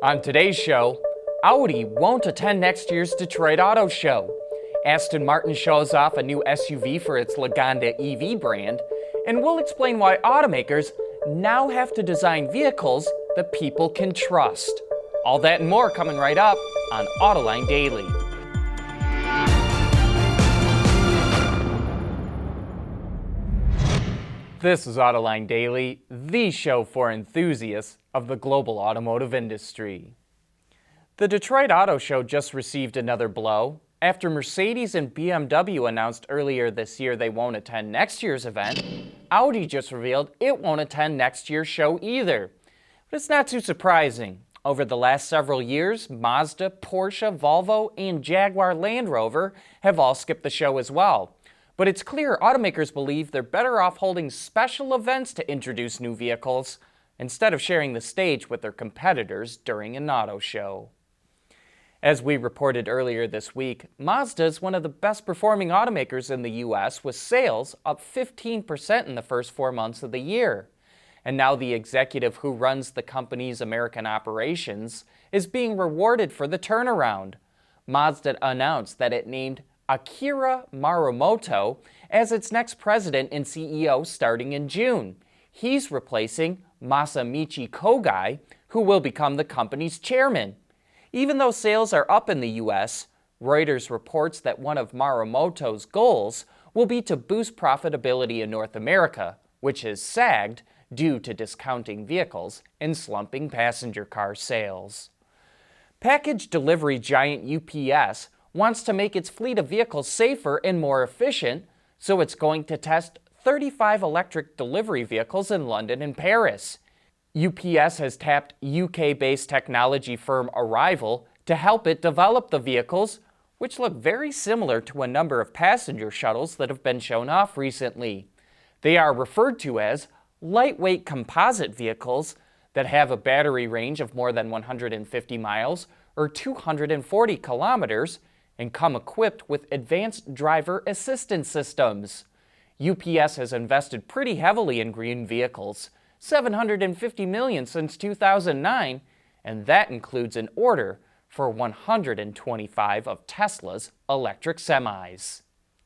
On today's show, Audi won't attend next year's Detroit Auto Show. Aston Martin shows off a new SUV for its Lagonda EV brand, and we'll explain why automakers now have to design vehicles that people can trust. All that and more coming right up on Autoline Daily. This is Autoline Daily, the show for enthusiasts of the global automotive industry. The Detroit Auto Show just received another blow. After Mercedes and BMW announced earlier this year they won't attend next year's event, Audi just revealed it won't attend next year's show either. But it's not too surprising. Over the last several years, Mazda, Porsche, Volvo, and Jaguar Land Rover have all skipped the show as well. But it's clear automakers believe they're better off holding special events to introduce new vehicles instead of sharing the stage with their competitors during an auto show. As we reported earlier this week, Mazda is one of the best performing automakers in the U.S. with sales up 15% in the first 4 months of the year. And now the executive who runs the company's American operations is being rewarded for the turnaround. Mazda announced that it named Akira Morimoto as its next president and CEO starting in June. He's replacing Masamichi Kogai, who will become the company's chairman. Even though sales are up in the U.S., Reuters reports that one of Morimoto's goals will be to boost profitability in North America, which has sagged due to discounting vehicles and slumping passenger car sales. Package delivery giant UPS wants to make its fleet of vehicles safer and more efficient, so it's going to test 35 electric delivery vehicles in London and Paris. UPS has tapped UK-based technology firm Arrival to help it develop the vehicles, which look very similar to a number of passenger shuttles that have been shown off recently. They are referred to as lightweight composite vehicles that have a battery range of more than 150 miles or 240 kilometers and come equipped with advanced driver assistance systems. UPS has invested pretty heavily in green vehicles, $750 million since 2009, and that includes an order for 125 of Tesla's electric semis.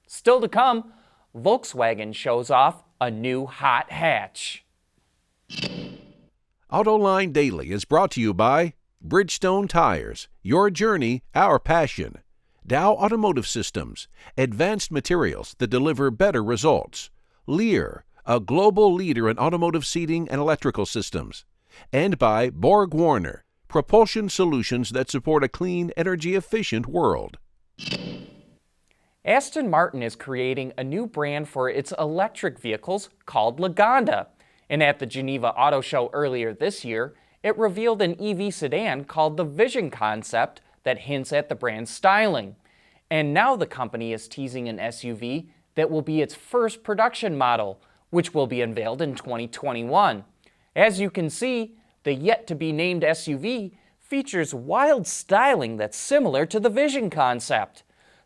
Still to come, Volkswagen shows off a new hot hatch. Autoline Daily is brought to you by Bridgestone Tires, your journey, our passion. Dow Automotive Systems, advanced materials that deliver better results. Lear, a global leader in automotive seating and electrical systems. And by Borg Warner, propulsion solutions that support a clean, energy-efficient world. Aston Martin is creating a new brand for its electric vehicles called Lagonda. And at the Geneva Auto Show earlier this year, it revealed an EV sedan called the Vision concept that hints at the brand's styling. And now the company is teasing an SUV that will be its first production model, which will be unveiled in 2021. As you can see, the yet-to-be-named SUV features wild styling that's similar to the Vision concept.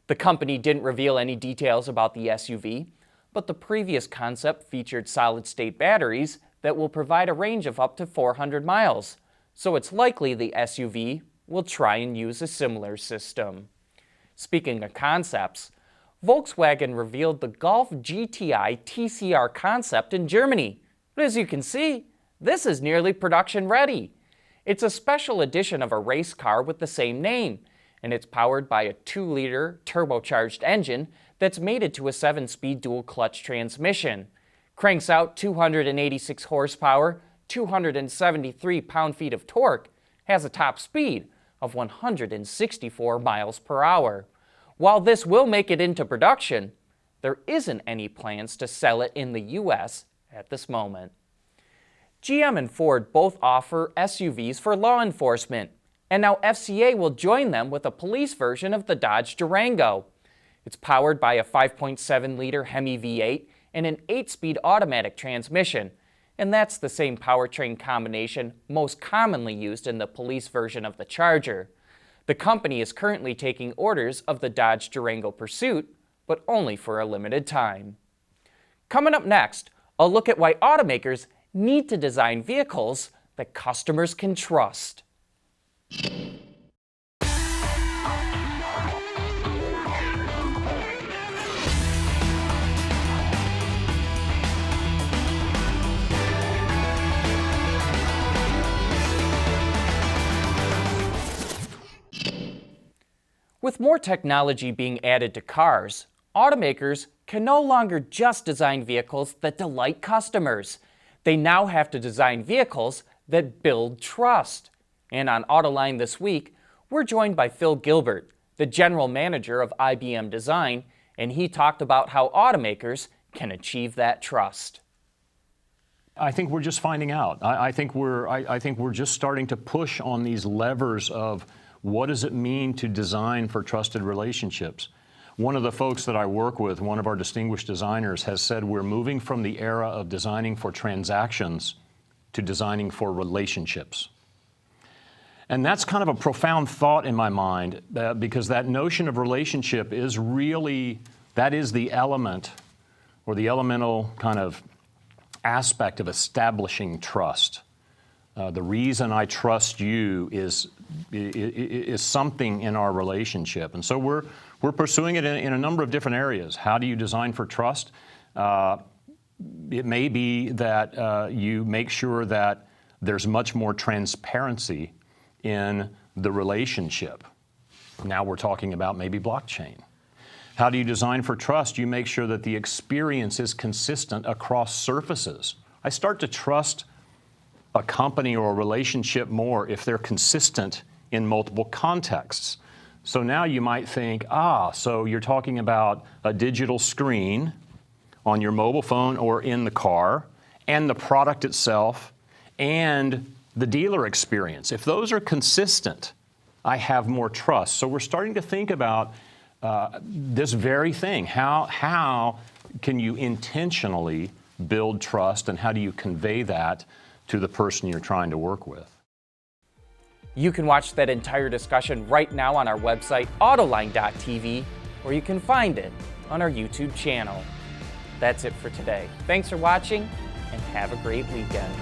The company didn't reveal any details about the SUV, but the previous concept featured solid-state batteries that will provide a range of up to 400 miles. So it's likely the SUV will try and use a similar system. Speaking of concepts, Volkswagen revealed the Golf GTI TCR concept in Germany. But as you can see, this is nearly production ready. It's a special edition of a race car with the same name, and it's powered by a 2-liter turbocharged engine that's mated to a 7-speed dual-clutch transmission. Cranks out 286 horsepower, 273 pound-feet of torque, has a top speed of 164 miles per hour. While this will make it into production, there isn't any plans to sell it in the U.S. at this moment. GM and Ford both offer SUVs for law enforcement, and now FCA will join them with a police version of the Dodge Durango. It's powered by a 5.7-liter Hemi V8 and an 8-speed automatic transmission, and that's the same powertrain combination most commonly used in the police version of the Charger. The company is currently taking orders of the Dodge Durango Pursuit, but only for a limited time. Coming up next, a look at why automakers need to design vehicles that customers can trust. With more technology being added to cars, automakers can no longer just design vehicles that delight customers. They now have to design vehicles that build trust. And on Autoline this week, we're joined by Phil Gilbert, the general manager of IBM Design, and he talked about how automakers can achieve that trust. I think we're just finding out. I think we're just starting to push on these levers of what does it mean to design for trusted relationships. One of the folks that I work with, one of our distinguished designers, has said we're moving from the era of designing for transactions to designing for relationships. And that's kind of a profound thought in my mind, because that notion of relationship is really, that is the element or the elemental kind of aspect of establishing trust. The reason I trust you is something in our relationship. And so we're pursuing it in a number of different areas. How do you design for trust? It may be that you make sure that there's much more transparency in the relationship. Now we're talking about maybe blockchain. How do you design for trust? You make sure that the experience is consistent across surfaces. I start to trust a company or a relationship more if they're consistent in multiple contexts. So now you might think, so you're talking about a digital screen on your mobile phone or in the car, and the product itself, and the dealer experience. If those are consistent, I have more trust. So we're starting to think about this very thing. How can you intentionally build trust, and how do you convey that to the person you're trying to work with? You can watch that entire discussion right now on our website, Autoline.tv, or you can find it on our YouTube channel. That's it for today. Thanks for watching, and have a great weekend.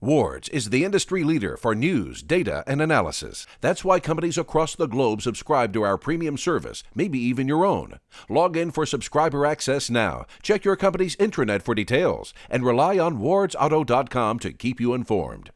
Wards is the industry leader for news, data, and analysis. That's why companies across the globe subscribe to our premium service, maybe even your own. Log in for subscriber access now. Check your company's intranet for details, and rely on wardsauto.com to keep you informed.